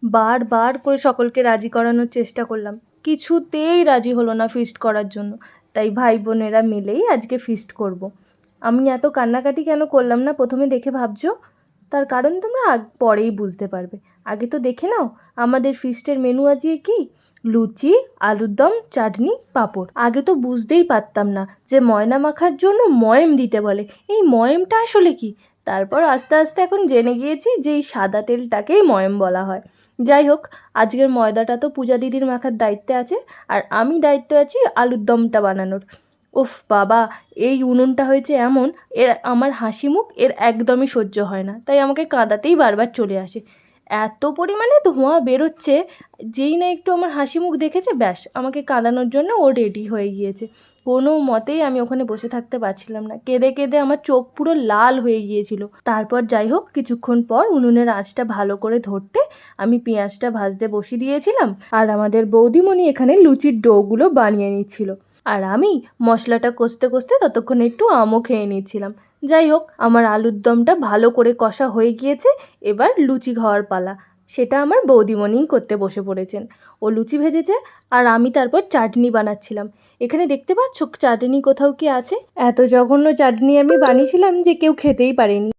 বারবার করে সকলকে রাজি করানোর চেষ্টা করলাম, কিছুতেই রাজি হলো না ফিস্ট করার জন্য। তাই ভাই বোনেরা মিলেই আজকে ফিস্ট করব। আমি এত কান্নাকাটি কেন করলাম না প্রথমে দেখে ভাবছো? তার কারণ তোমরা পরেই বুঝতে পারবে। আগে তো দেখে নাও আমাদের ফিস্টের মেনু আজকে কি। লুচি, আলুর দম, চাটনি, পাঁপড়। আগে তো বুঝতেই পারতাম না যে ময়দা মাখার জন্য ময়েম দিতে বলে। এই ময়েমটা আসলে কি? তারপর আস্তে আস্তে এখন জেনে গিয়েছি যে এই সাদা তেলটাকেই ময়েম বলা হয়। যাই হোক, আজকের ময়দাটা তো পূজা দিদির মাখার দায়িত্বে আছে, আর আমি দায়িত্বে আছি আলুর দমটা বানানোর। উফ বাবা, এই উনুনটা হয়েছে এমন, এর আমার হাসি মুখ এর একদমই সহ্য হয় না, তাই আমাকে কাঁদাতেই বারবার চলে আসে। এত পরিমাণে ধোঁয়া বেরোচ্ছে, যেই না একটু আমার হাসি মুখ দেখেছে ব্যাস আমাকে কাঁদানোর জন্য ও রেডি হয়ে গিয়েছে। কোনো মতেই আমি ওখানে বসে থাকতে পারছিলাম না, কেঁদে কেঁদে আমার চোখ পুরো লাল হয়ে গিয়েছিল। তারপর যাই হোক, কিছুক্ষণ পর উনুনের আঁচটা ভালো করে ধরতে আমি পেঁয়াজটা ভাজতে বসিয়ে দিয়েছিলাম, আর আমাদের বৌদিমণি এখানে লুচির ডোগুলো বানিয়ে নিচ্ছিল, আর আমি মশলাটা কষতে কষতে ততক্ষণ একটু আমও খেয়ে নিচ্ছিলাম। যাই হোক, আমার আলুর দমটা ভালো করে কষা হয়ে গিয়েছে, এবার লুচি খাওয়ার পালা। সেটা আমার বৌদিমণিই করতে বসে পড়েছেন। ও লুচি ভেজেছে, আর আমি তারপর চাটনি বানাচ্ছিলাম। এখানে দেখতে পাচ্ছ চাটনি কোথাও কি আছে? এত জঘন্য চাটনি আমি বানিয়েছিলাম যে কেউ খেতেই পারেনি।